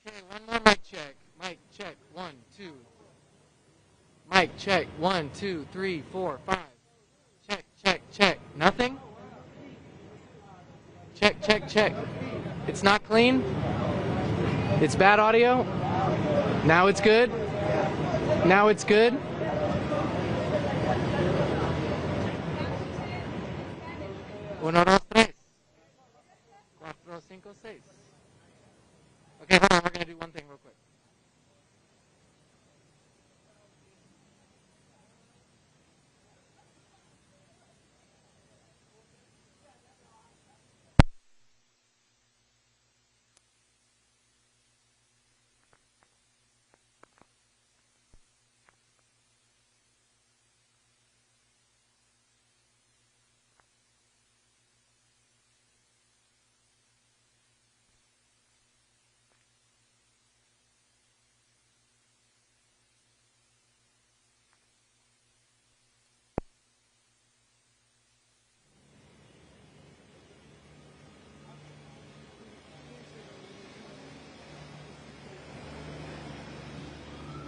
Okay, one more mic check. Mic check. 1, 2. Mic check. 1, 2, 3, 4, 5. Check, check, check. Nothing? Check, check, check. It's not clean? It's bad audio? Now it's good? Now it's good? Uno, dos, tres. Cuatro, cinco, seis. Okay, hold on. We're going to do one thing real quick.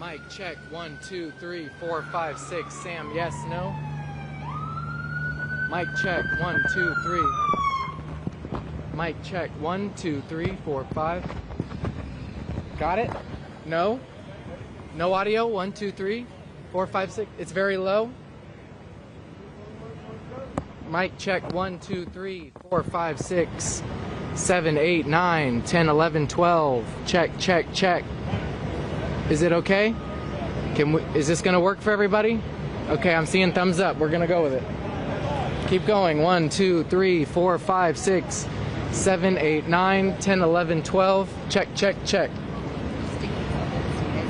Mic check. 1, 2, 3, 4, 5, 6. Sam, yes, no? Mic check. 1, 2, 3. Mic check. 1, 2, 3, 4, 5. Got it? No? No audio? 1, 2, 3, 4, 5, 6. It's very low. Mic check. 1, 2, 3, 4, 5, 6, 7, 8, 9, 10, 11, 12. Check, check, check. Is it okay? Is this gonna work for everybody? Okay, I'm seeing thumbs up. We're gonna go with it. Keep going. 1, 2, 3, 4, 5, 6, 7, 8, 9, 10, 11, 12. Check, check, check.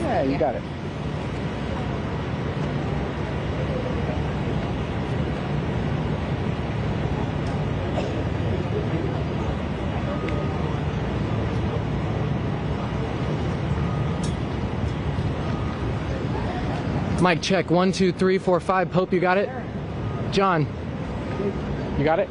Yeah, you got it. Mic check. 1, 2, 3, 4, 5. Pope, you got it? John, you got it?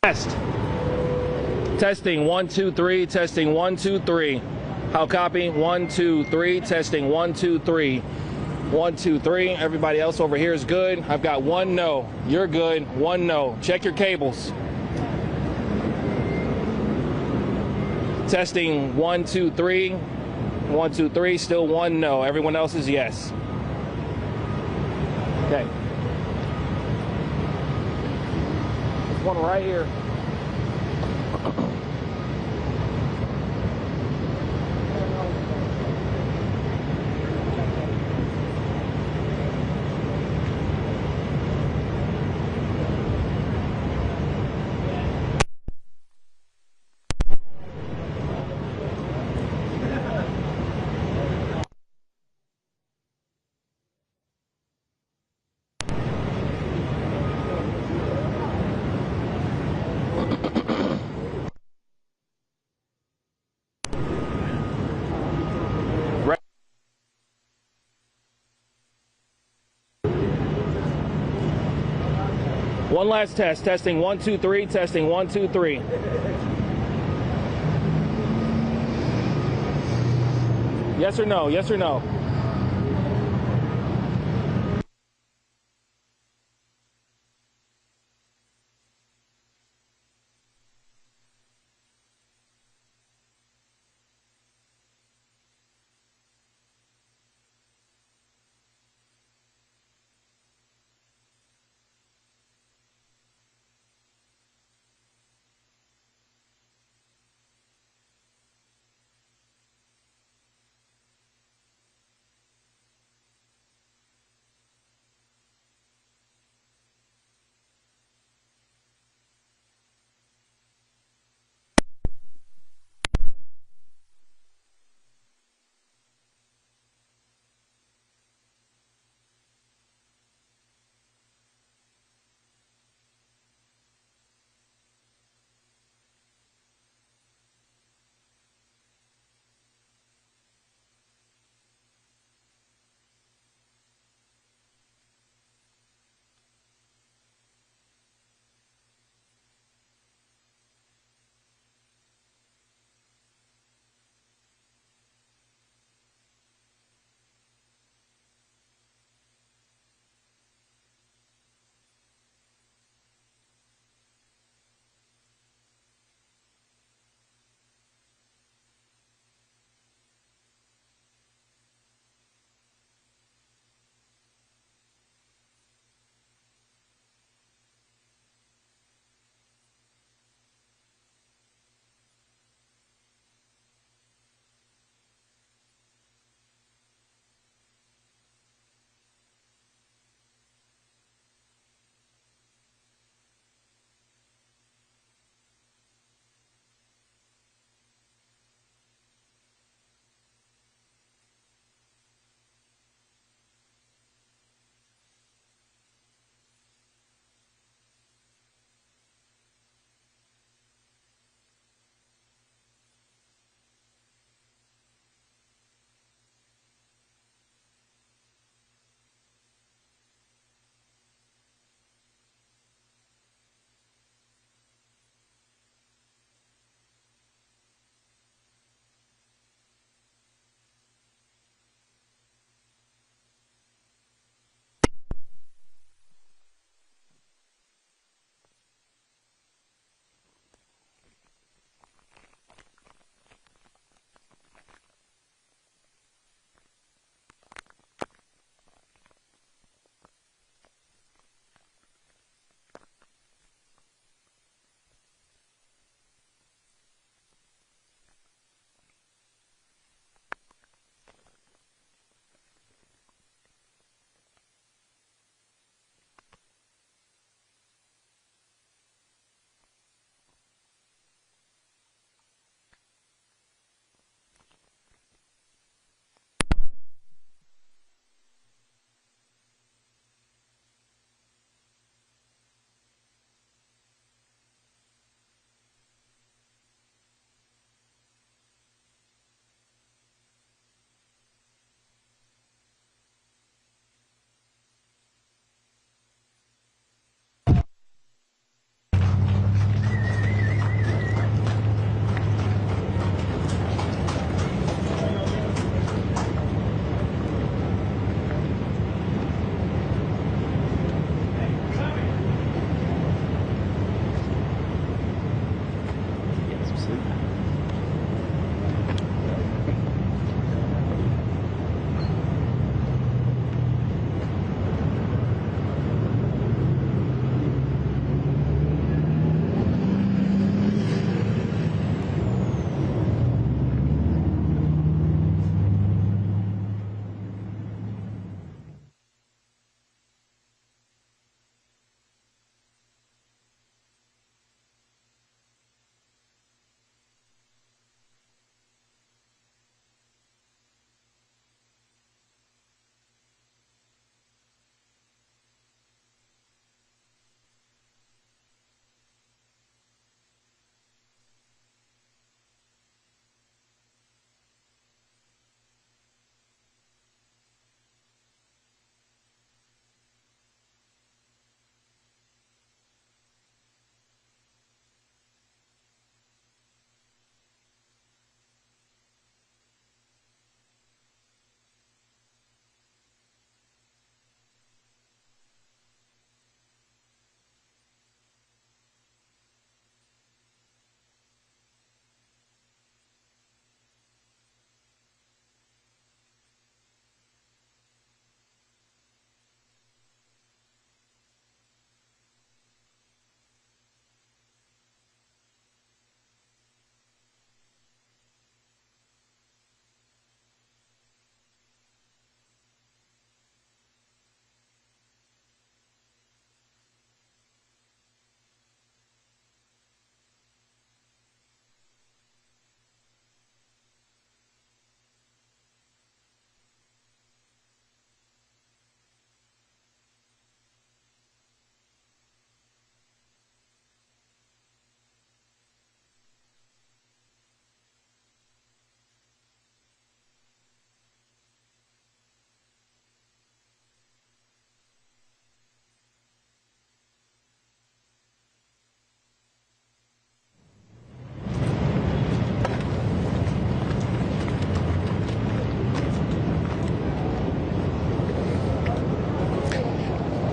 Test. Testing 1, 2, 3. Testing 1, 2, 3. How copy? 1, 2, 3. Testing 1, 2, 3. 1, 2, 3. Everybody else over here is good. I've got one no. You're good. One no. Check your cables. Testing 1, 2, 3. 1, 2, 3. Still one no. Everyone else is yes. Okay. There's one right here. One last test. Testing 1, 2, 3. Testing 1, 2, 3. Yes or no? Yes or no?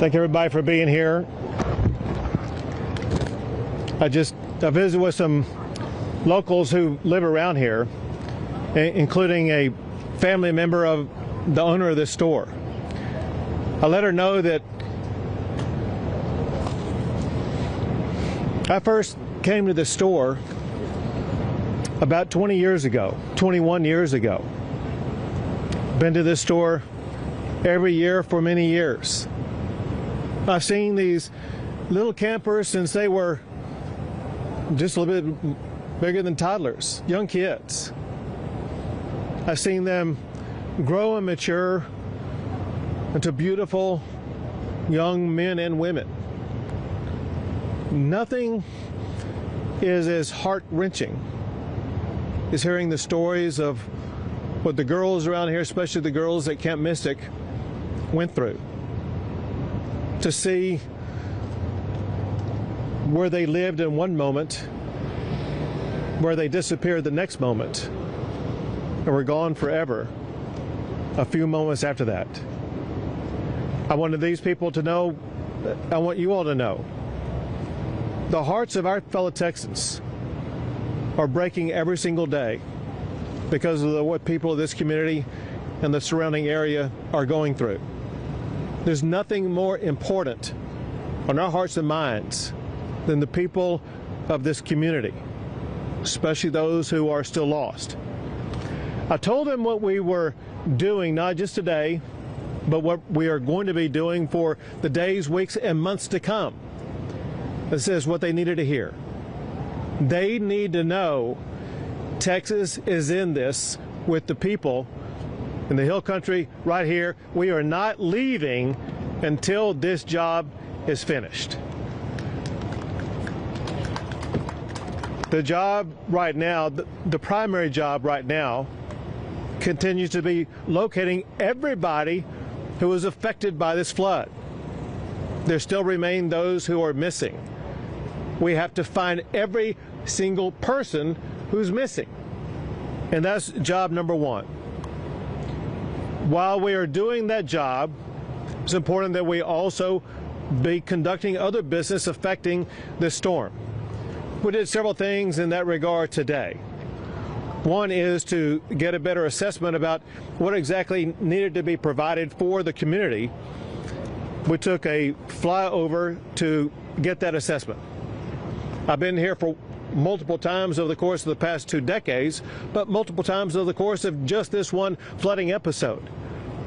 Thank everybody for being here. I visited with some locals who live around here, including a family member of the owner of this store. I let her know that I first came to this store about 21 years ago. Been to this store every year for many years. I've seen these little campers since they were just a little bit bigger than toddlers, young kids. I've seen them grow and mature into beautiful young men and women. Nothing is as heart-wrenching as hearing the stories of what the girls around here, especially the girls at Camp Mystic, went through. To see where they lived in one moment, where they disappeared the next moment, and were gone forever a few moments after that. I wanted these people to know, I want you all to know, the hearts of our fellow Texans are breaking every single day because of what people of this community and the surrounding area are going through. There's nothing more important on our hearts and minds than the people of this community, especially those who are still lost. I told them what we were doing, not just today, but what we are going to be doing for the days, weeks, and months to come. This is what they needed to hear. They need to know Texas is in this with the people in the Hill Country right here. We are not leaving until this job is finished. The job right now, the primary job right now, continues to be locating everybody who was affected by this flood. There still remain those who are missing. We have to find every single person who's missing. And that's job number one. While we are doing that job, it's important that we also be conducting other business affecting this storm. We did several things in that regard today. One is to get a better assessment about what exactly needed to be provided for the community. We took a flyover to get that assessment. I've been here for multiple times over the course of the past 2 decades, but multiple times over the course of just this one flooding episode.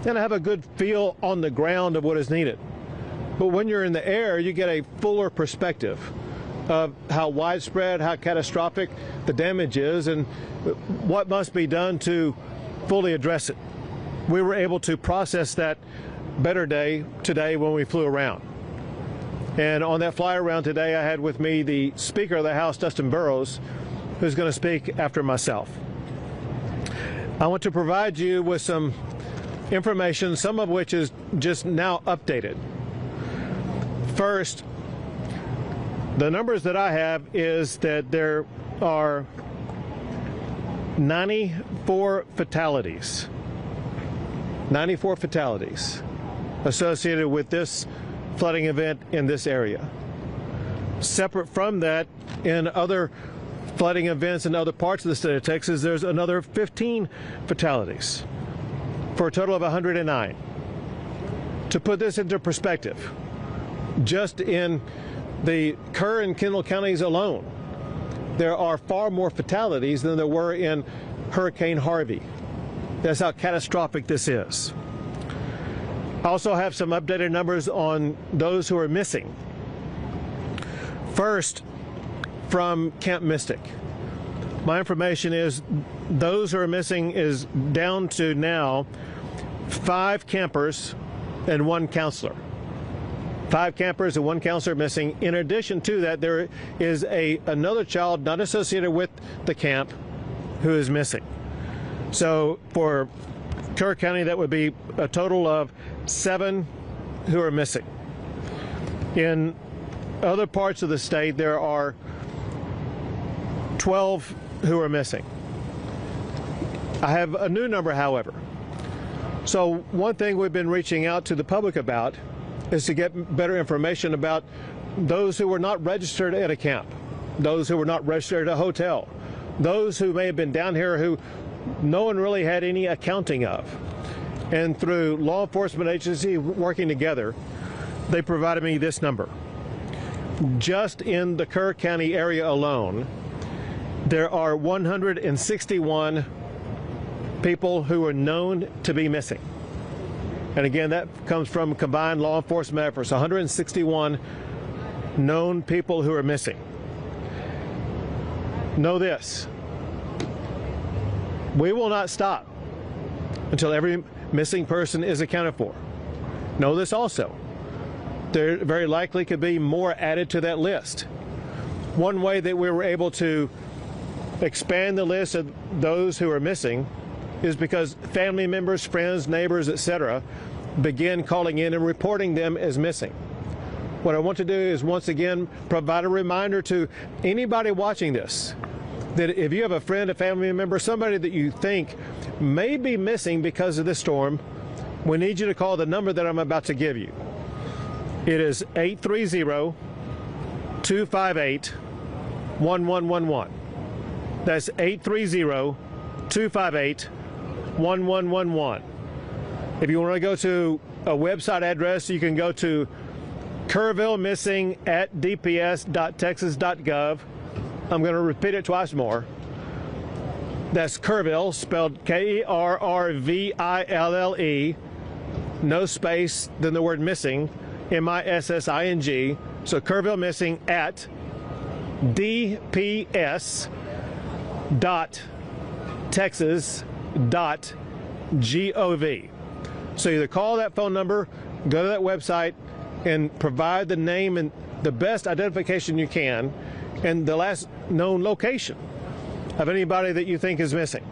And I have a good feel on the ground of what is needed. But when you're in the air, you get a fuller perspective of how widespread, how catastrophic the damage is, and what must be done to fully address it. We were able to process that better today when we flew around. And on that fly around today, I had with me the Speaker of the House, Dustin Burrows, who's going to speak after myself. I want to provide you with some information, some of which is just now updated. First, the numbers that I have is that there are 94 fatalities. 94 fatalities associated with this flooding event in this area. Separate from that, in other flooding events in other parts of the state of Texas, there's another 15 fatalities for a total of 109. To put this into perspective, just in the Kerr and Kendall counties alone, there are far more fatalities than there were in Hurricane Harvey. That's how catastrophic this is. I also have some updated numbers on those who are missing. First, from Camp Mystic. My information is those who are missing is down to now 5 campers and 1 counselor. 5 campers and 1 counselor missing. In addition to that, there is another child not associated with the camp who is missing. So for Kerr County, that would be a total of 7 who are missing. In other parts of the state, there are 12 who are missing. I have a new number, however. So one thing we've been reaching out to the public about is to get better information about those who were not registered at a camp, those who were not registered at a hotel, those who may have been down here who no one really had any accounting of. And through law enforcement agencies working together, they provided me this number. Just in the Kerr County area alone, there are 161 people who are known to be missing. And again, that comes from combined law enforcement efforts, 161 known people who are missing. Know this, we will not stop until every missing person is accounted for. Know this also, there very likely could be more added to that list. One way that we were able to expand the list of those who are missing is because family members, friends, neighbors, etc. begin calling in and reporting them as missing. What I want to do is once again provide a reminder to anybody watching this that if you have a friend, a family member, somebody that you think may be missing because of this storm, we need you to call the number that I'm about to give you. It is 830-258-1111. That's 830-258-1111. If you want to go to a website address, you can go to kerrvillemissing@dps.texas.gov. I'm going to repeat it twice more. That's Kerrville, spelled Kerrville, no space, then the word missing, MISSING. So Kerrville Missing at dps.texas.gov. So either call that phone number, go to that website, and provide the name and the best identification you can and the last known location of anybody that you think is missing.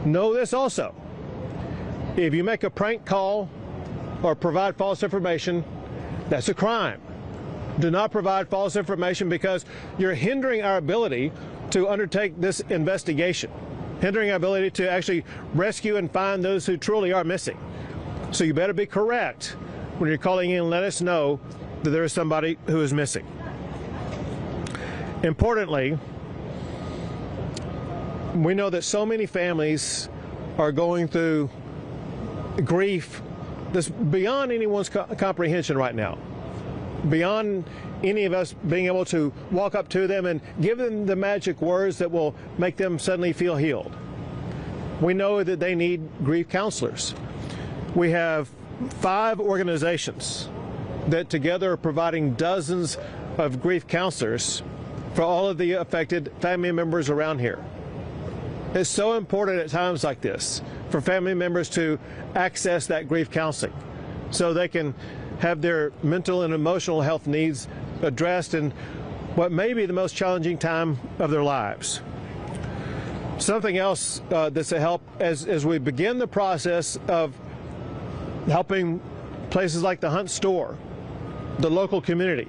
Know this also, if you make a prank call or provide false information, that's a crime. Do not provide false information because you're hindering our ability to undertake this investigation, hindering our ability to actually rescue and find those who truly are missing. So you better be correct when you're calling in and let us know that there is somebody who is missing. Importantly, we know that so many families are going through grief that's beyond anyone's comprehension right now, beyond any of us being able to walk up to them and give them the magic words that will make them suddenly feel healed. We know that they need grief counselors. We have 5 organizations that together are providing dozens of grief counselors for all of the affected family members around here. It's so important at times like this for family members to access that grief counseling so they can have their mental and emotional health needs addressed in what may be the most challenging time of their lives. Something else that's a help as we begin the process of helping places like the Hunt store, the local community,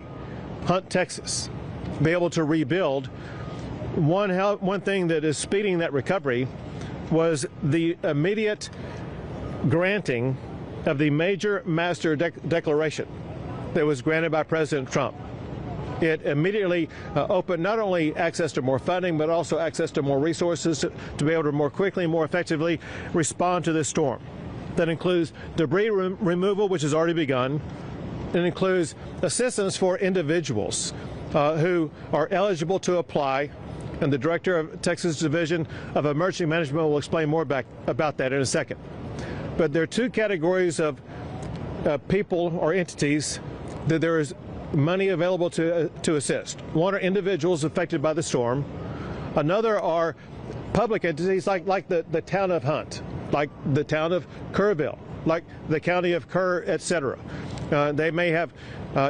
Hunt, Texas, be able to rebuild. One thing that is speeding that recovery was the immediate granting of the major master declaration that was granted by President Trump. It immediately opened not only access to more funding, but also access to more resources to be able to more quickly and more effectively respond to this storm. That includes debris removal, which has already begun. It includes assistance for individuals who are eligible to apply, and the Director of Texas Division of Emergency Management will explain more about that in a second. But there are 2 categories of people or entities that there is money available to assist. One are individuals affected by the storm. Another are public entities like the town of Hunt, like the town of Kerrville, like the county of Kerr, etc. They may have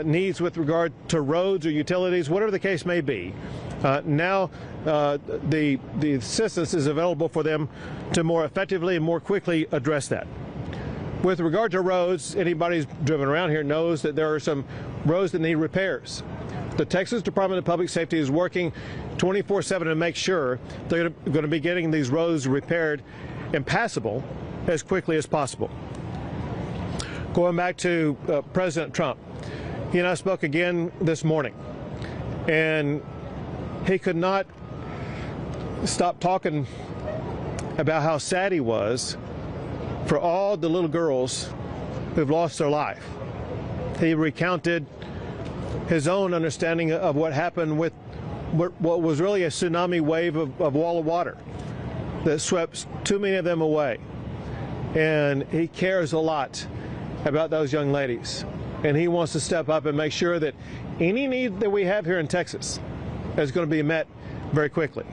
needs with regard to roads or utilities, whatever the case may be. Now the assistance is available for them to more effectively and more quickly address that. With regard to roads, anybody who's driven around here knows that there are some roads that need repairs. The Texas Department of Public Safety is working 24/7 to make sure they're going to be getting these roads repaired and passable as quickly as possible. Going back to President Trump, he and I spoke again this morning, and he could not stop talking about how sad he was for all the little girls who've lost their life. He recounted his own understanding of what happened with what was really a tsunami wave of wall of water that swept too many of them away. And he cares a lot about those young ladies. And he wants to step up and make sure that any need that we have here in Texas is going to be met very quickly.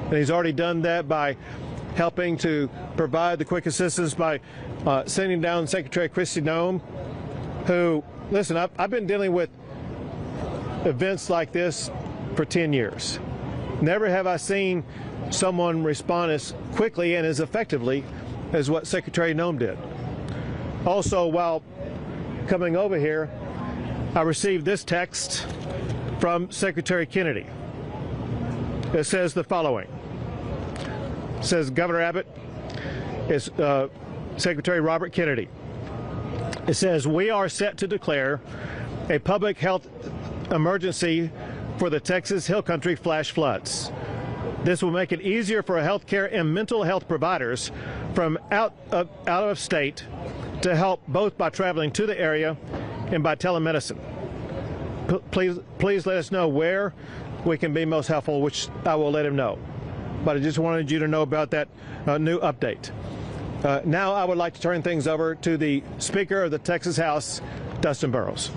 And he's already done that by helping to provide the quick assistance by sending down Secretary Kristi Noem, who, listen, I've been dealing with events like this for 10 years. Never have I seen someone respond as quickly and as effectively as what Secretary Noem did. Also, while coming over here, I received this text from Secretary Kennedy. It says the following. It says, Governor Abbott, it's Secretary Robert Kennedy. It says, we are set to declare a public health emergency for the Texas Hill Country flash floods. This will make it easier for healthcare and mental health providers from out of state to help both by traveling to the area and by telemedicine. Please let us know where we can be most helpful, which I will let him know. But I just wanted you to know about that new update. Now I would like to turn things over to the Speaker of the Texas House, Dustin Burrows.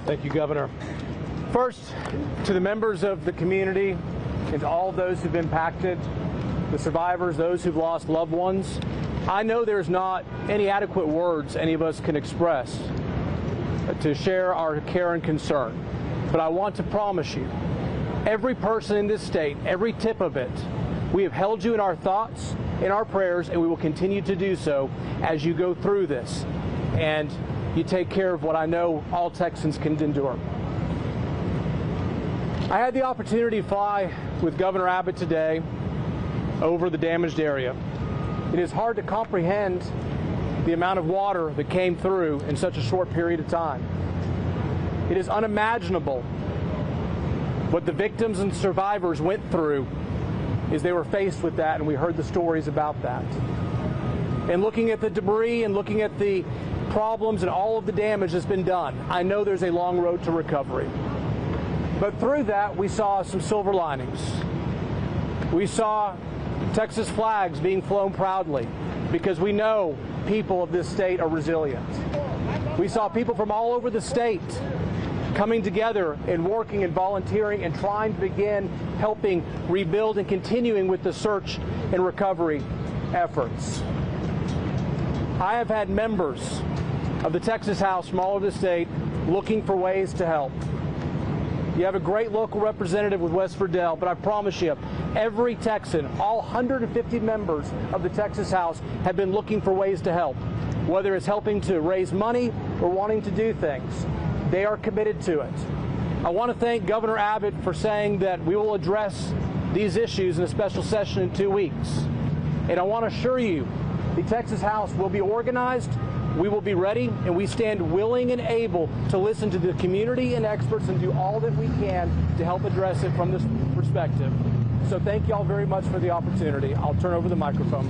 Thank you, Governor. First, to the members of the community and to all of those who've been impacted, the survivors, those who've lost loved ones, I know there's not any adequate words any of us can express to share our care and concern. But I want to promise you, every person in this state, every tip of it, we have held you in our thoughts, in our prayers, and we will continue to do so as you go through this. And you take care of what I know all Texans can endure. I had the opportunity to fly with Governor Abbott today over the damaged area. It is hard to comprehend the amount of water that came through in such a short period of time. It is unimaginable what the victims and survivors went through as they were faced with that, and we heard the stories about that. And looking at the debris and looking at the problems and all of the damage that's been done, I know there's a long road to recovery. But through that, we saw some silver linings. We saw Texas flags being flown proudly because we know people of this state are resilient. We saw people from all over the state coming together and working and volunteering and trying to begin helping rebuild and continuing with the search and recovery efforts. I have had members of the Texas House from all over the state looking for ways to help. You have a great local representative with West Verdell, but I promise you, every Texan, all 150 members of the Texas House have been looking for ways to help, whether it's helping to raise money or wanting to do things. They are committed to it. I want to thank Governor Abbott for saying that we will address these issues in a special session in 2 weeks. And I want to assure you, the Texas House will be organized, we will be ready, and we stand willing and able to listen to the community and experts and do all that we can to help address it from this perspective. So thank you all very much for the opportunity. I'll turn over the microphone.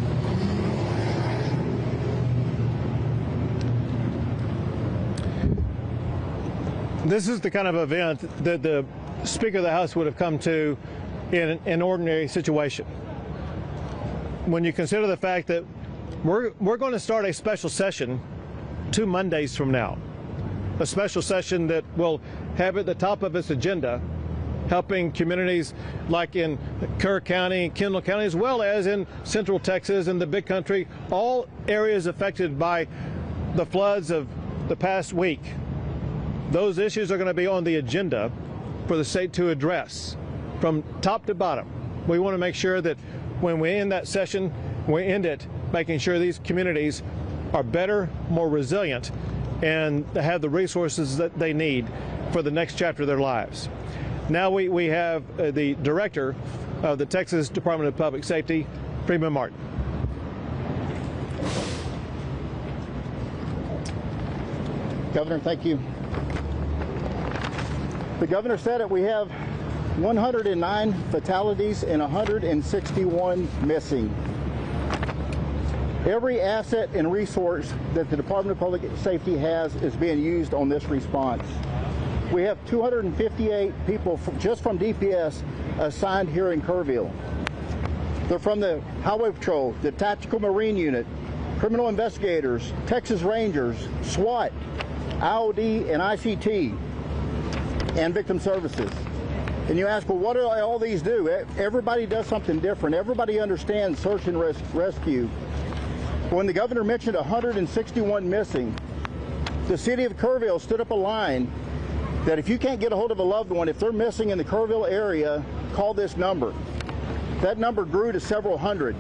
This is the kind of event that the Speaker of the House would have come to in an ordinary situation. When you consider the fact that we're going to start a special session 2 Mondays from now, a special session that will have at the top of its agenda helping communities like in Kerr County, Kendall County, as well as in Central Texas and the Big Country, all areas affected by the floods of the past week. Those issues are going to be on the agenda for the state to address from top to bottom. We want to make sure that when we end that session, we end it making sure these communities are better, more resilient, and have the resources that they need for the next chapter of their lives. Now we have the director of the Texas Department of Public Safety, Freeman Martin. Governor, thank you. The governor said that we have 109 fatalities and 161 missing. Every asset and resource that the Department of Public Safety has is being used on this response. We have 258 people just from DPS assigned here in Kerrville. They're from the Highway Patrol, the Tactical Marine Unit, criminal investigators, Texas Rangers, SWAT, IOD and ICT, and victim services. And you ask, well, what do all these do? Everybody does something different. Everybody understands search and rescue. When the governor mentioned 161 missing, the city of Kerrville stood up a line that if you can't get a hold of a loved one, if they're missing in the Kerrville area, call this number. That number grew to several hundred.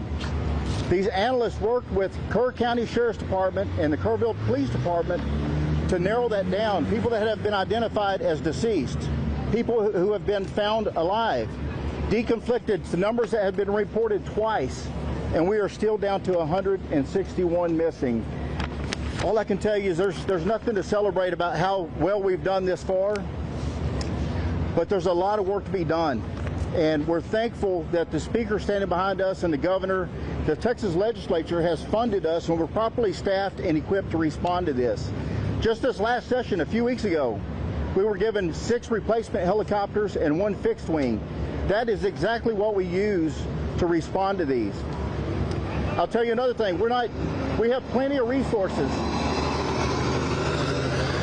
These analysts worked with Kerr County Sheriff's Department and the Kerrville Police Department to narrow that down. People that have been identified as deceased, people who have been found alive, deconflicted, the numbers that have been reported twice, and we are still down to 161 missing. All I can tell you is there's nothing to celebrate about how well we've done this far, but there's a lot of work to be done. And we're thankful that the speaker standing behind us and the governor, the Texas legislature has funded us and we're properly staffed and equipped to respond to this. Just this last session, a few weeks ago, we were given 6 replacement helicopters and 1 fixed wing. That is exactly what we use to respond to these. I'll tell you another thing, we have plenty of resources,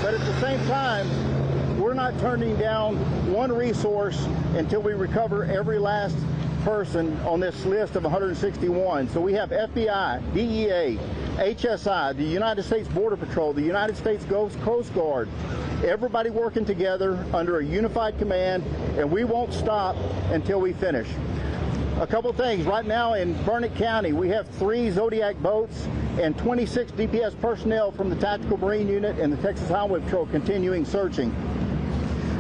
but at the same time, we're not turning down one resource until we recover every last person on this list of 161. So we have FBI, DEA, HSI, the United States Border Patrol, the United States Coast Guard, everybody working together under a unified command, and we won't stop until we finish. A couple things. Right now in Burnett County, we have 3 Zodiac boats and 26 DPS personnel from the Tactical Marine Unit and the Texas Highway Patrol continuing searching.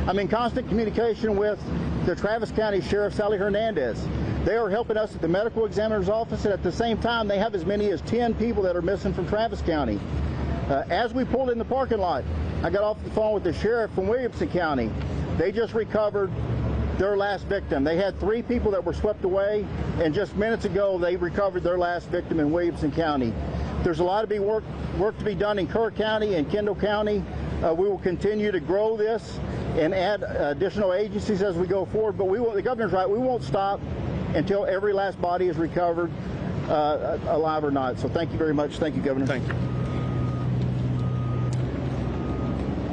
I'm in constant communication with the Travis County Sheriff, Sally Hernandez. They are helping us at the medical examiner's office, and at the same time, they have as many as 10 people that are missing from Travis County. As we pulled in the parking lot, I got off the phone with the sheriff from Williamson County. They just recovered their last victim. They had 3 people that were swept away, and just minutes ago, they recovered their last victim in Williamson County. There's a lot of work to be done in Kerr County and Kendall County. We will continue to grow this and add additional agencies as we go forward, but the governor's right, we won't stop until every last body is recovered, alive or not. So thank you very much. Thank you, Governor. Thank you.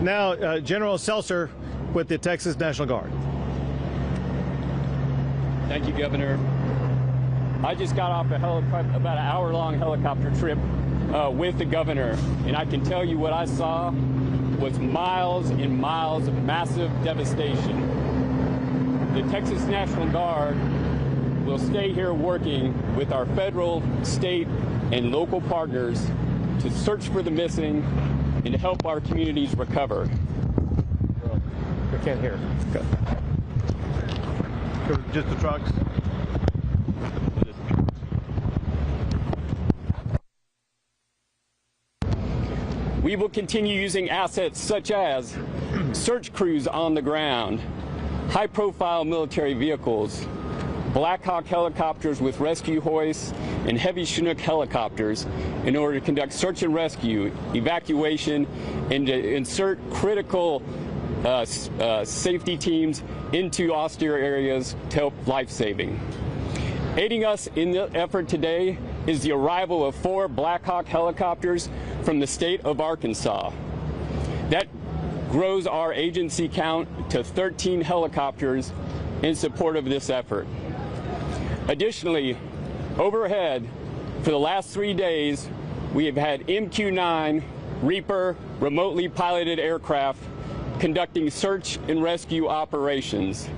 Now, General Seltzer with the Texas National Guard. Thank you, Governor. I just got off about an hour-long helicopter trip with the governor, and I can tell you what I saw was miles and miles of massive devastation. The Texas National Guard will stay here working with our federal, state, and local partners to search for the missing and to help our communities recover. I can't hear. Okay. Just the trucks? We will continue using assets such as search crews on the ground, high-profile military vehicles, Black Hawk helicopters with rescue hoists, and heavy Chinook helicopters in order to conduct search and rescue, evacuation, and to insert critical safety teams into austere areas to help life-saving. Aiding us in the effort today is the arrival of 4 Black Hawk helicopters from the state of Arkansas. That grows our agency count to 13 helicopters in support of this effort. Additionally, overhead, for the last 3 days, we have had MQ-9 Reaper remotely piloted aircraft conducting search and rescue operations.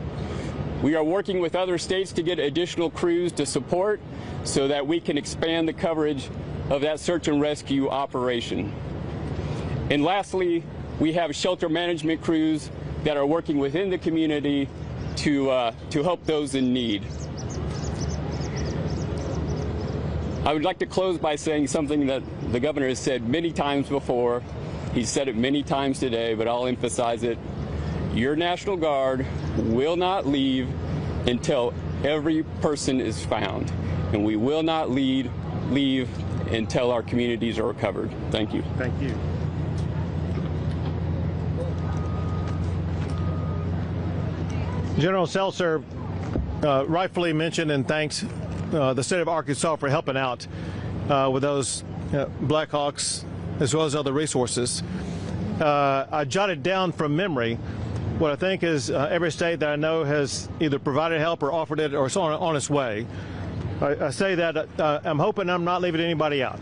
We are working with other states to get additional crews to support so that we can expand the coverage of that search and rescue operation. And lastly, we have shelter management crews that are working within the community to help those in need. I would like to close by saying something that the governor has said many times before. He's said it many times today, but I'll emphasize it. Your National Guard will not leave until every person is found, and we will not leave until our communities are recovered. Thank you. Thank you. General Seltzer rightfully mentioned and thanked the state of Arkansas for helping out with those Blackhawks as well as other resources. I jotted down from memory what I think is every state that I know has either provided help or offered it or is on its way. I say that I'm hoping I'm not leaving anybody out.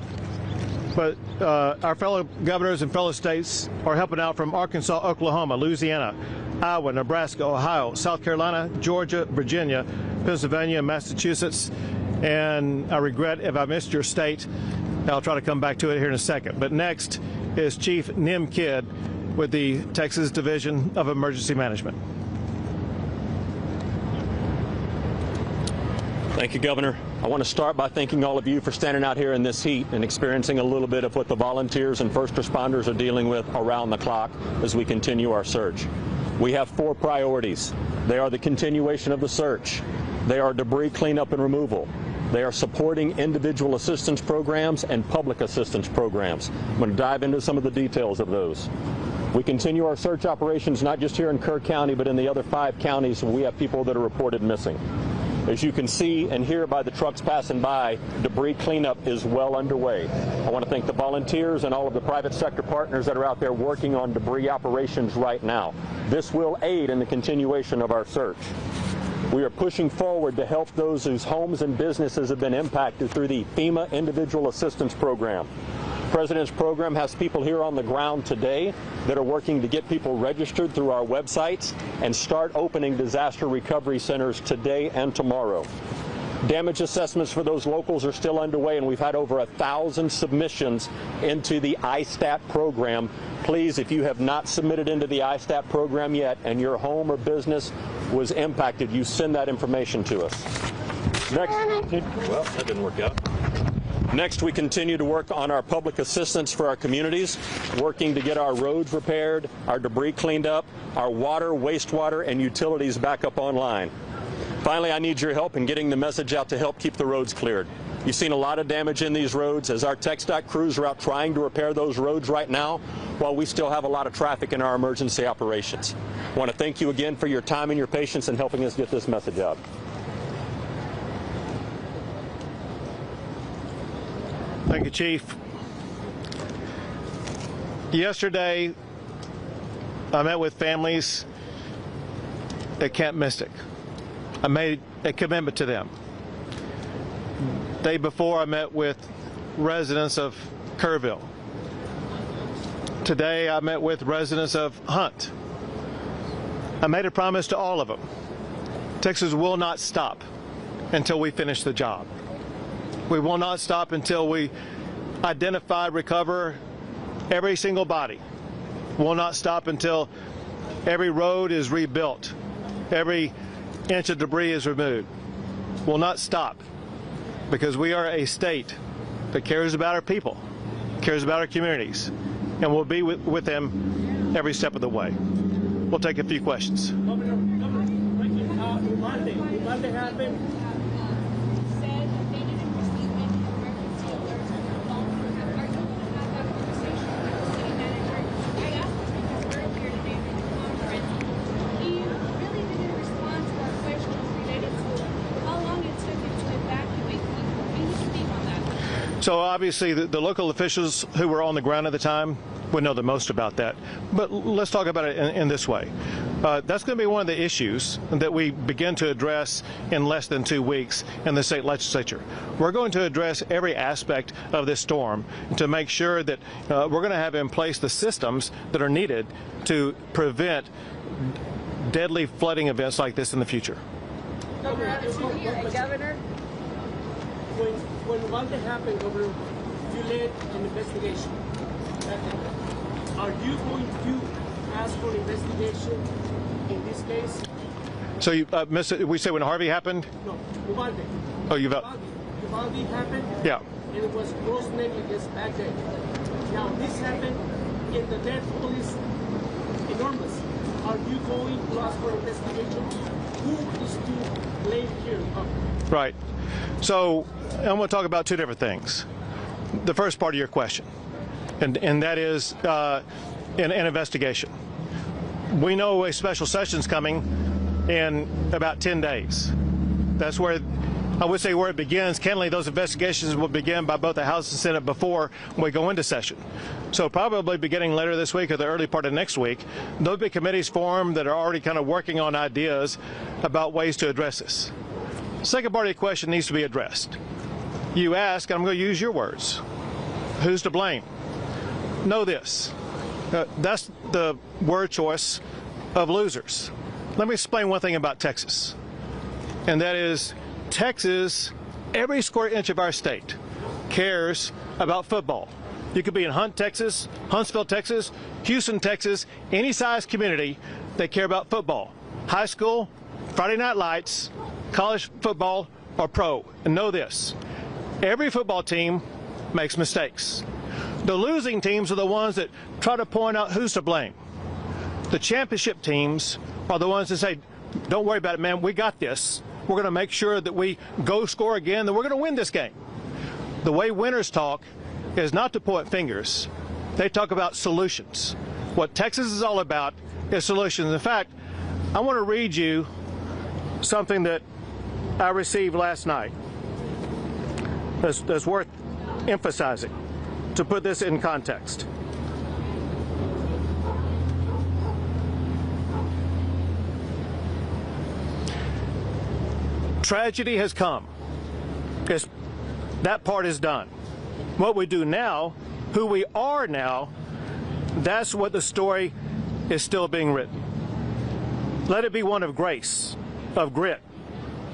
But our fellow governors and fellow states are helping out from Arkansas, Oklahoma, Louisiana, Iowa, Nebraska, Ohio, South Carolina, Georgia, Virginia, Pennsylvania, Massachusetts, and I regret if I missed your state. I'll try to come back to it here in a second. But next is Chief Nim Kidd with the Texas Division of Emergency Management. Thank you, Governor. I want to start by thanking all of you for standing out here in this heat and experiencing a little bit of what the volunteers and first responders are dealing with around the clock as we continue our search. We have 4 priorities. They are the continuation of the search. They are debris cleanup and removal. They are supporting individual assistance programs and public assistance programs. I'm going to dive into some of the details of those. We continue our search operations not just here in Kerr County, but in the other 5 counties where we have people that are reported missing. As you can see and hear by the trucks passing by, debris cleanup is well underway. I want to thank the volunteers and all of the private sector partners that are out there working on debris operations right now. This will aid in the continuation of our search. We are pushing forward to help those whose homes and businesses have been impacted through the FEMA Individual Assistance Program. President's program has people here on the ground today that are working to get people registered through our websites and start opening disaster recovery centers today and tomorrow. Damage assessments for those locals are still underway, and we've had over 1,000 submissions into the ISTAT program. Please, if you have not submitted into the ISTAT program yet and your home or business was impacted, you send that information to us. Next. Well, that didn't work out. Next, we continue to work on our public assistance for our communities, working to get our roads repaired, our debris cleaned up, our water, wastewater, and utilities back up online. Finally, I need your help in getting the message out to help keep the roads cleared. You've seen a lot of damage in these roads as our TxDOT crews are out trying to repair those roads right now while we still have a lot of traffic in our emergency operations. I want to thank you again for your time and your patience in helping us get this message out. Thank you, Chief. Yesterday, I met with families at Camp Mystic. I made a commitment to them. The day before, I met with residents of Kerrville. Today, I met with residents of Hunt. I made a promise to all of them. Texas will not stop until we finish the job. We will not stop until we identify, recover every single body. We'll not stop until every road is rebuilt, every inch of debris is removed. We'll not stop because we are a state that cares about our people, cares about our communities, and we'll be with them every step of the way. We'll take a few questions. Governor, Monday happened. So obviously the local officials who were on the ground at the time would know the most about that. But let's talk about it in this way. That's going to be one of the issues that we begin to address in less than 2 weeks in the state legislature. We're going to address every aspect of this storm to make sure that we're going to have in place the systems that are needed to prevent deadly flooding events like this in the future. Governor, when Monday happened, Governor, you led an investigation. Are you going to ask for an investigation in this case? So you, we say when Harvey happened? No, Uvalde. Oh, Uvalde. Uvalde happened. Yeah. And it was gross negligence back then. Now this happened, and the death toll is enormous. Are you going to ask for investigation? Who is to blame here? Right. So I'm going to talk about two different things. The first part of your question, and that is an investigation. We know a special session's coming in about 10 days. That's where, I would say, where it begins. Candidly, those investigations will begin by both the House and Senate before we go into session. So probably beginning later this week or the early part of next week, there'll be committees formed that are already kind of working on ideas about ways to address this. Second part of your question needs to be addressed. You ask, and I'm going to use your words, who's to blame? Know this. That's the word choice of losers. Let me explain one thing about Texas, and that is Texas, every square inch of our state, cares about football. You could be in Hunt, Texas, Huntsville, Texas, Houston, Texas, any size community, they care about football. High school, Friday night lights, college football, or pro. And know this, every football team makes mistakes. The losing teams are the ones that try to point out who's to blame. The championship teams are the ones that say, don't worry about it, man, we got this. We're going to make sure that we go score again, that we're going to win this game. The way winners talk is not to point fingers. They talk about solutions. What Texas is all about is solutions. In fact, I want to read you something that I received last night that's worth emphasizing to put this in context. Tragedy has come. That part is done. What we do now, who we are now, that's what the story is still being written. Let it be one of grace, of grit,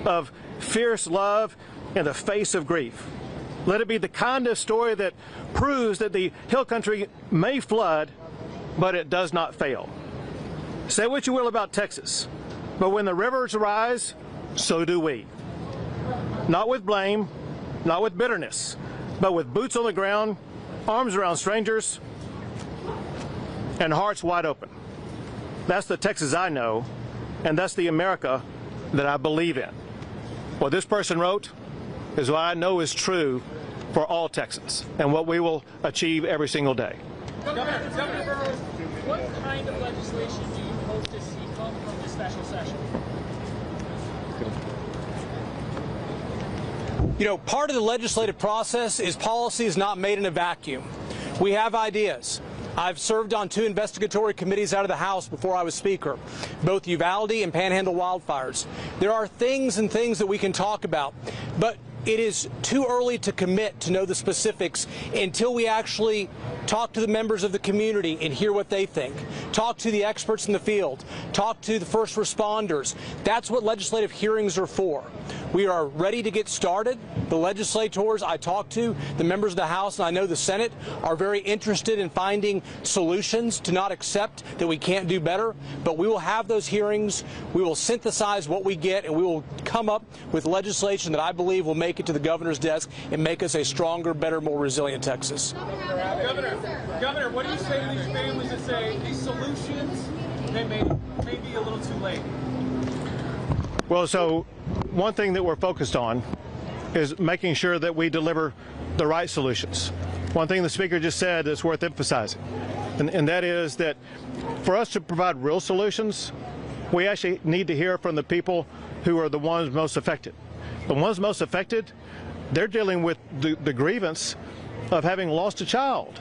of fierce love in the face of grief. Let it be the kind of story that proves that the hill country may flood, but it does not fail. Say what you will about Texas, but when the rivers rise, so do we. Not with blame, not with bitterness, but with boots on the ground, arms around strangers, and hearts wide open. That's the Texas I know, and that's the America that I believe in. What this person wrote is what I know is true for all Texans, and what we will achieve every single day. Governor, what kind of legislation do you hope to see come from this special session? You know, part of the legislative process is policy is not made in a vacuum. We have ideas. I've served on 2 investigatory committees out of the House before I was Speaker, both Uvalde and Panhandle wildfires. There are things that we can talk about, but it is too early to commit to know the specifics until we actually talk to the members of the community and hear what they think. Talk to the experts in the field. Talk to the first responders. That's what legislative hearings are for. We are ready to get started. The legislators I talk to, the members of the House, and I know the Senate, are very interested in finding solutions to not accept that we can't do better. But we will have those hearings. We will synthesize what we get, and we will come up with legislation that I believe will make it to the governor's desk and make us a stronger, better, more resilient Texas. Governor, what do you say to these families that say these solutions may be a little too late? Well, so one thing that we're focused on is making sure that we deliver the right solutions. One thing the Speaker just said is worth emphasizing, and that is that for us to provide real solutions, we actually need to hear from the people who are the ones most affected. The ones most affected, they're dealing with the grievance of having lost a child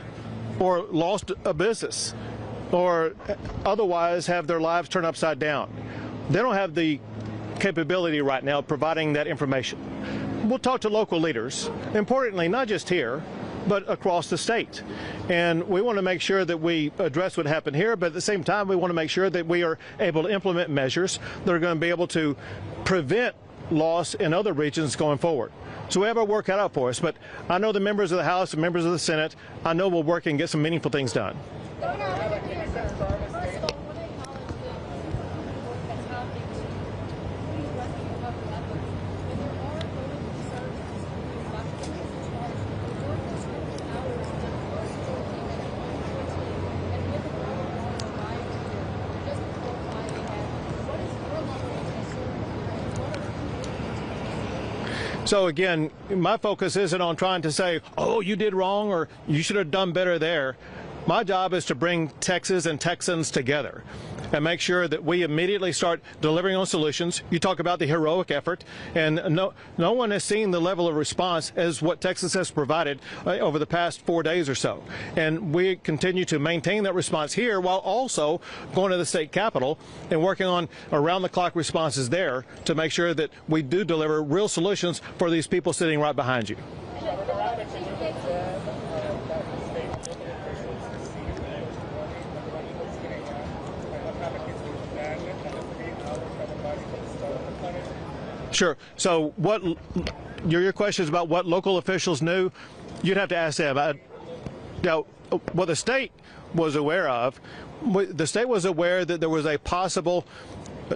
or lost a business or otherwise have their lives turned upside down. They don't have the capability right now of providing that information. We'll talk to local leaders, importantly, not just here, but across the state. And we want to make sure that we address what happened here, but at the same time, we want to make sure that we are able to implement measures that are going to be able to prevent loss in other regions going forward. So we have our work cut out for us, but I know the members of the House and members of the Senate, I know we'll work and get some meaningful things done. So again, my focus isn't on trying to say, oh, you did wrong or you should have done better there. My job is to bring Texas and Texans together and make sure that we immediately start delivering on solutions. You talk about the heroic effort, and no one has seen the level of response as what Texas has provided over the past 4 days or so. And we continue to maintain that response here while also going to the state capitol and working on around-the-clock responses there to make sure that we do deliver real solutions for these people sitting right behind you. Sure. So what your question is about what local officials knew, you'd have to ask them. Now, what the state was aware of, the state was aware that there was a possible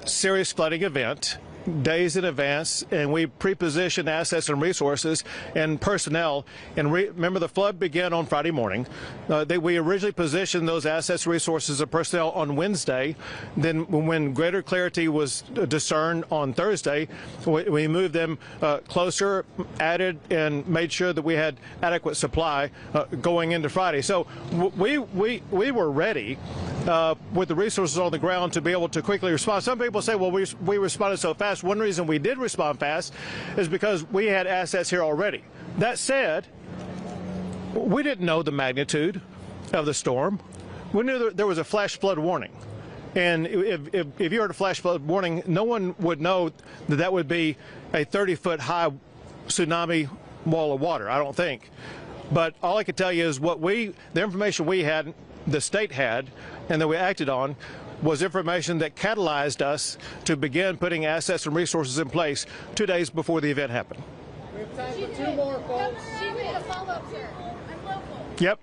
serious flooding event days in advance, and we pre-positioned assets and resources and personnel. And remember, the flood began on Friday morning. We originally positioned those assets, resources, and personnel on Wednesday. Then when greater clarity was discerned on Thursday, we moved them closer, added, and made sure that we had adequate supply going into Friday. So we were ready with the resources on the ground to be able to quickly respond. Some people say, well, we responded so fast. One reason we did respond fast is because we had assets here already. That said, we didn't know the magnitude of the storm. We knew that there was a flash flood warning. And if you heard a flash flood warning, no one would know that that would be a 30-foot high tsunami wall of water, I don't think. But all I can tell you is the information we had, the state had, and that we acted on, was information that catalyzed us to begin putting assets and resources in place 2 days before the event happened. We have time for 2 more, folks. She made a follow-up, sir. I'm local. Yep.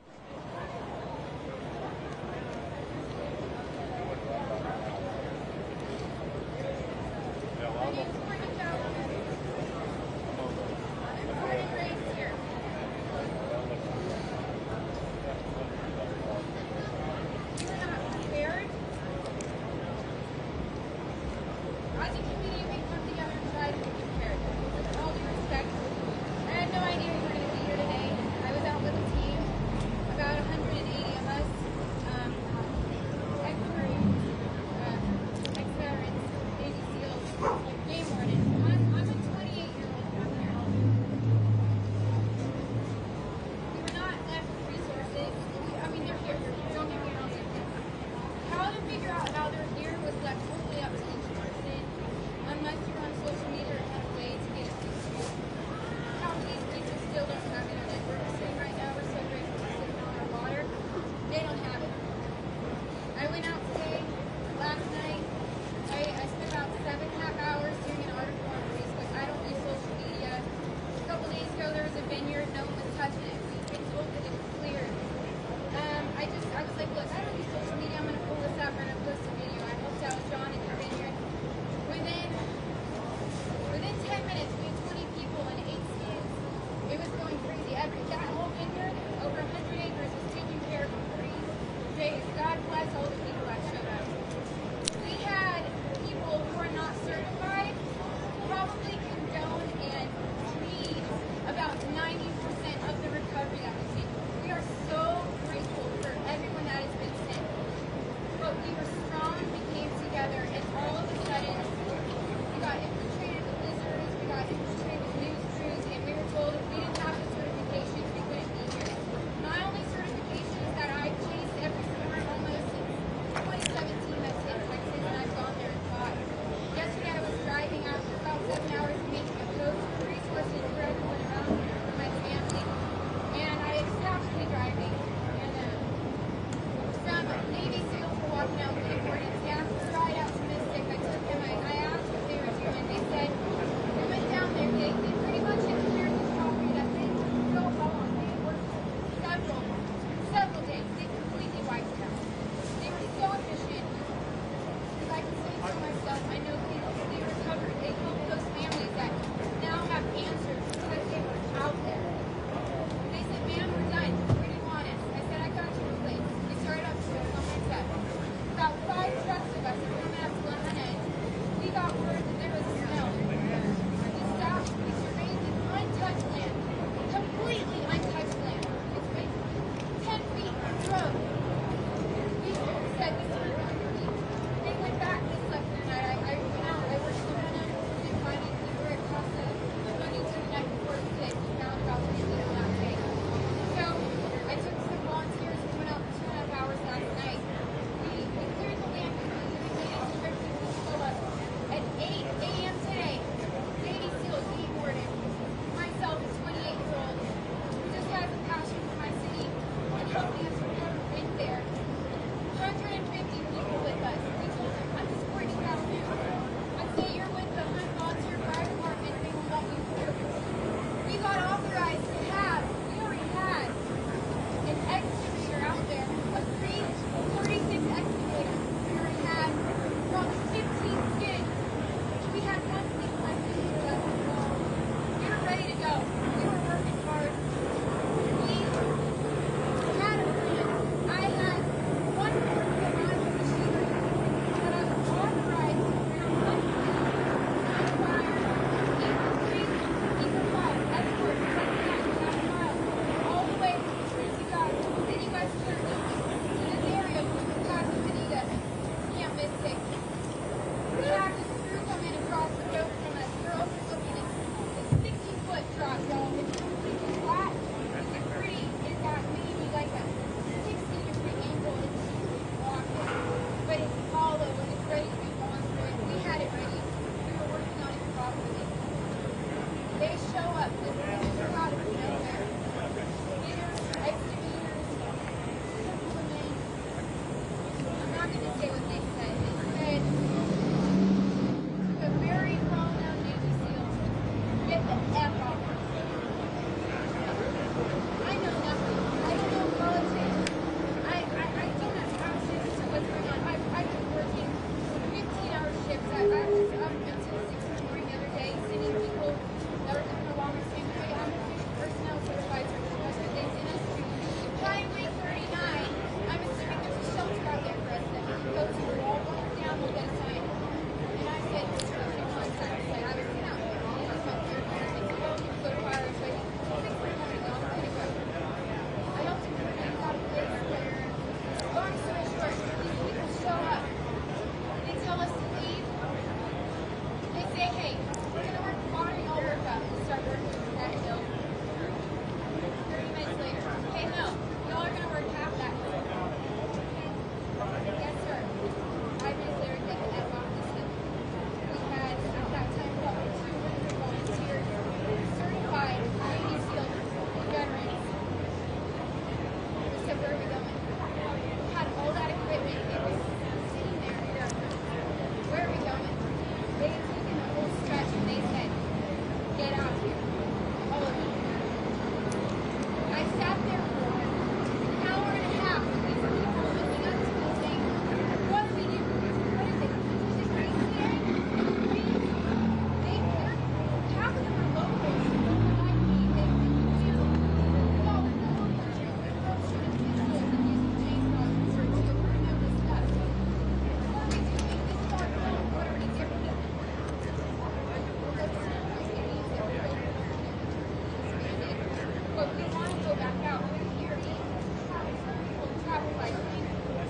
like,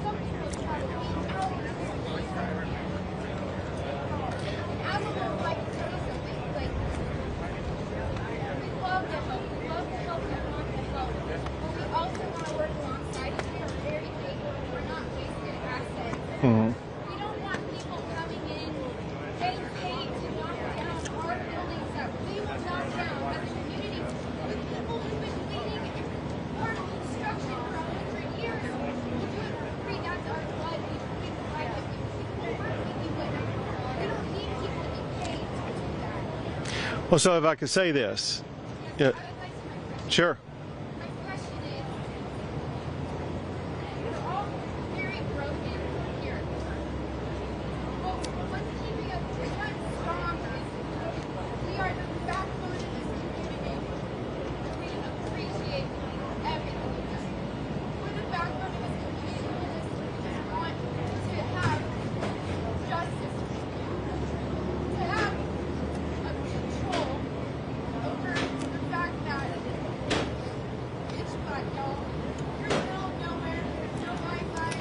some people try to be and as a local, I can tell you something, like, we love to help, we want to help, but we also want to work alongside each other. We're very faithful, we're not wasted assets. We don't want people coming in, getting paid to knock down our buildings that we will knock down as a community. The people who've been waiting for construction for 100 years will do it for free. That's our blood. We provide it. We work with people. We don't need people to be paid to do that. Well, so if I could say this. Yeah. I would like to my question. Sure. My question is, we're all very broken here. Well, what's keeping us, what's strong is we are the backbone of this community. We appreciate everything you do. We're the backbone of this community. We just want to have justice, to have a control over the fact that it's fun, y'all. You're in the middle of nowhere. There's no Wi-Fi.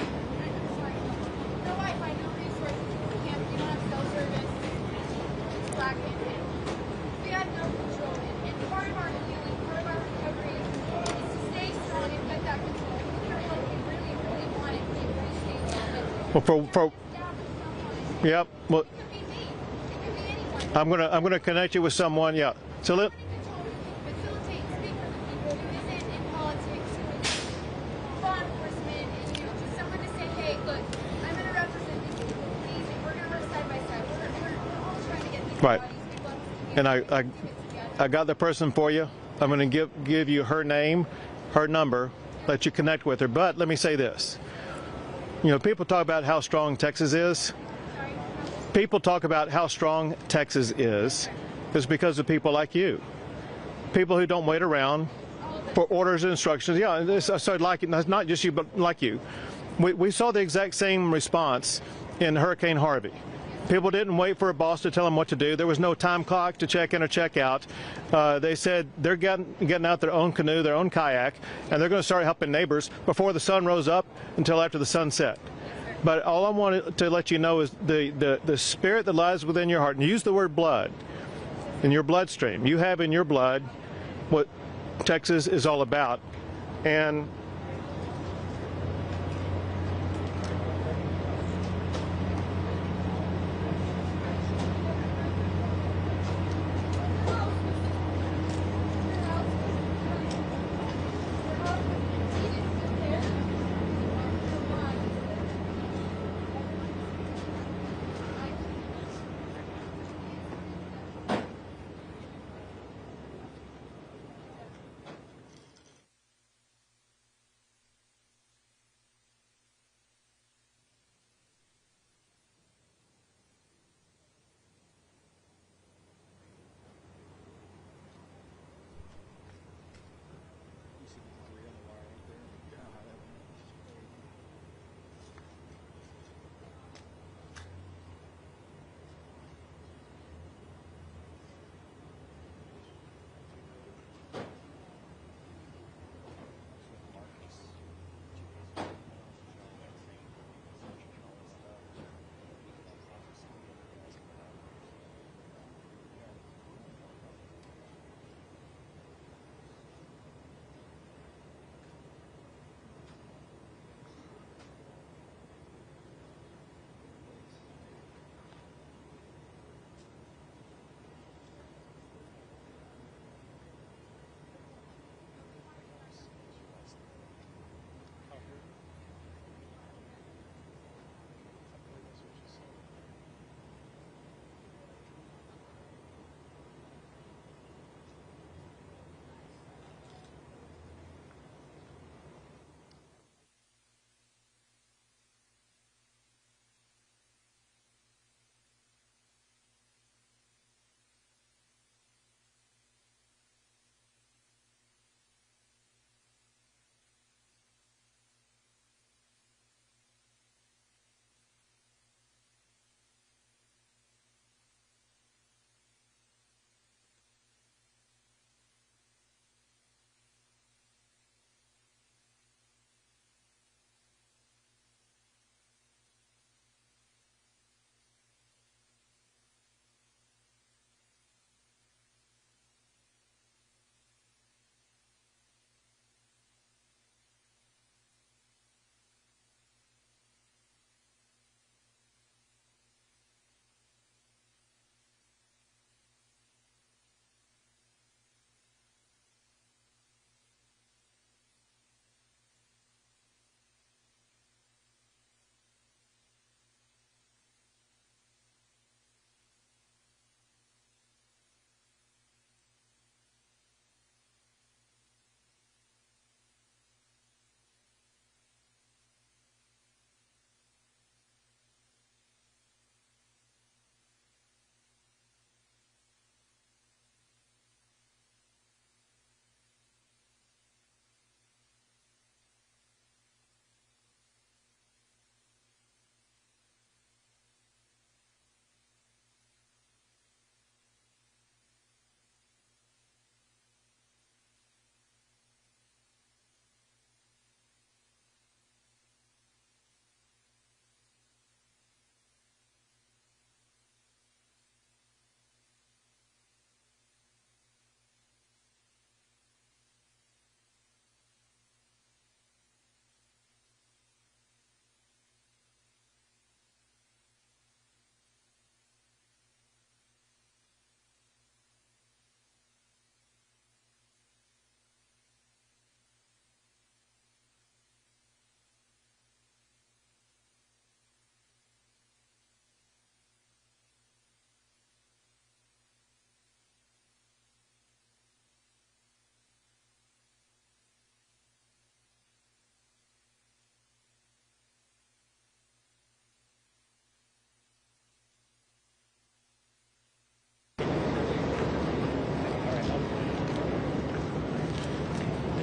No Wi-Fi, no resources. You don't have cell service. It's lacking. And we have no control. And part of our healing, part of our recovery is to stay strong and get that control. We really, really want it. We appreciate it. Well, yep. Well, It could be me. It could be anyone. I'm gonna connect you with someone. Yeah. So let. Facilitate, speak for the people who isn't in politics, who is law enforcement, and just someone to say, hey, look, I'm going to represent these people, please, and we're going to work side by side. We're all trying to get these Right. bodies. We love this And community. I got the person for you. I'm going to give you her name, her number, let you connect with her. But let me say this. You know, people talk about how strong Texas is. People talk about how strong Texas is because of people like you. People who don't wait around for orders and instructions. Yeah, so like it, not just you, but like you. We saw the exact same response in Hurricane Harvey. People didn't wait for a boss to tell them what to do. There was no time clock to check in or check out. They said they're getting out their own canoe, their own kayak, and they're going to start helping neighbors before the sun rose up until after the sun set. But all I wanted to let you know is the spirit that lies within your heart, and use the word blood, in your bloodstream. You have in your blood what Texas is all about. And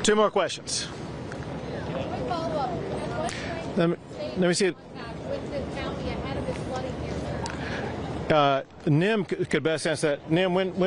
Two more questions. Follow-up. Let me see. With the county ahead of this flooding here, sir. Nim could best answer that. Nim, when Chief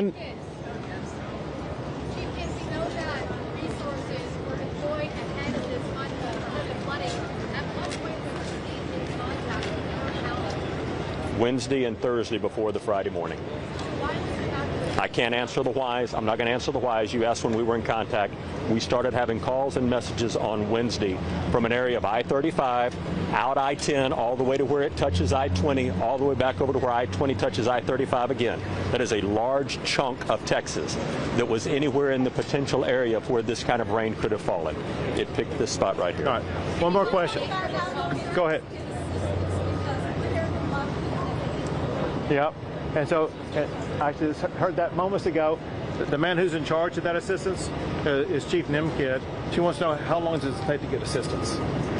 Kinsey, we know that resources were deployed ahead of this flooding. At what point was the state in contact with your county? Wednesday and Thursday before the Friday morning. Why was it not? I can't answer the whys. I'm not going to answer the whys. You asked when we were in contact. We started having calls and messages on Wednesday from an area of I-35, out I-10, all the way to where it touches I-20, all the way back over to where I-20 touches I-35 again. That is a large chunk of Texas that was anywhere in the potential area of where this kind of rain could have fallen. It picked this spot right here. All right. One more question. Go ahead. Yep. And so, I just heard that moments ago. The man who's in charge of that assistance is Chief Nimkid. She wants to know how long does it take to get assistance?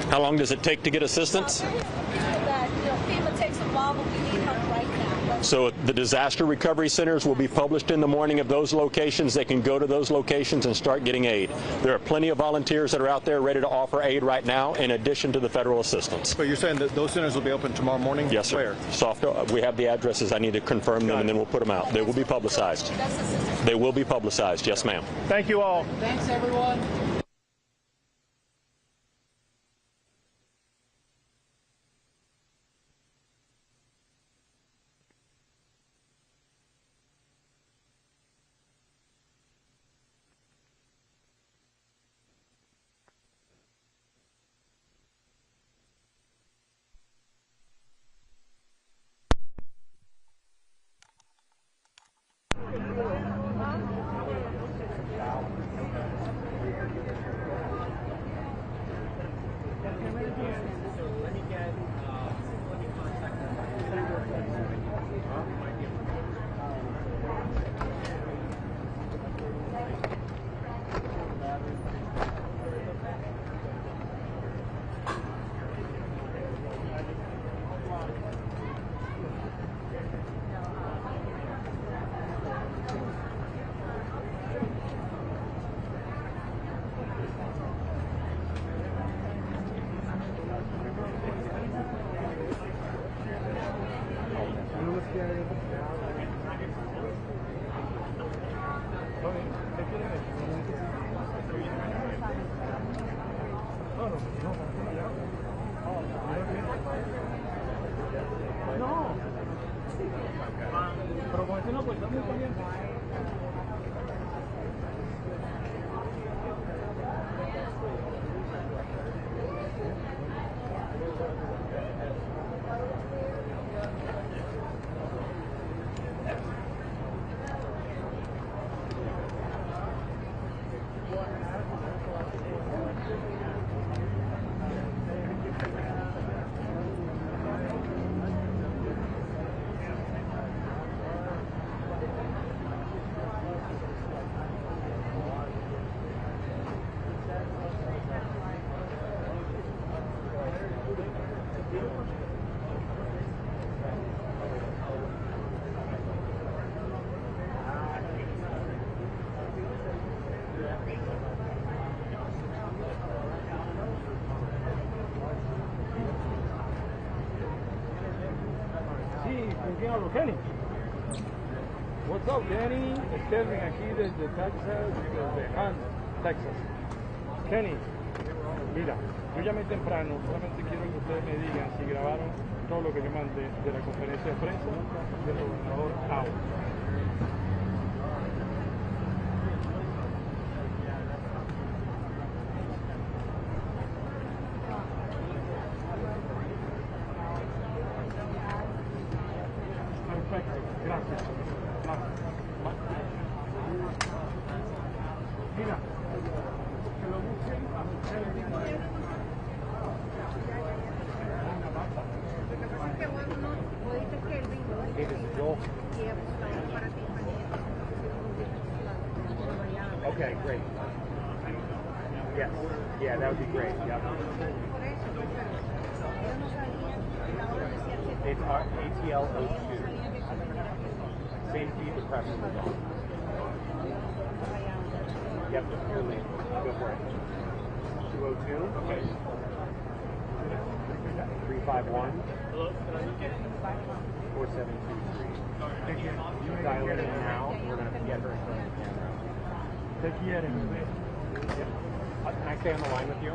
How long does it take to get assistance? FEMA takes a while, but we need help right now. So the disaster recovery centers will be published in the morning of those locations. They can go to those locations and start getting aid. There are plenty of volunteers that are out there ready to offer aid right now, in addition to the federal assistance. But you're saying that those centers will be open tomorrow morning? Yes, sir. Where? We have the addresses. I need to confirm them, and then we'll put them out. They will be publicized. They will be publicized. Yes, ma'am. Thank you all. Thanks, everyone. Kenny. What's up, Kenny? Es Kevin aquí desde Texas, desde Hunt, Texas. Kenny, mira, yo llamé temprano, solamente quiero que ustedes me digan si grabaron todo lo que yo mandé de la conferencia de prensa del gobernador Abbott. Gracias. Mira, que lo busquen a Okay, great. Yes. Yeah, that would be great. Yep. It's our ATL02. Safety, the press. Yep, Go for it. 202. Okay. 351. 4723. Dial it in now. We're going to get her in front of the camera. Yep. Can I stay on the line with you?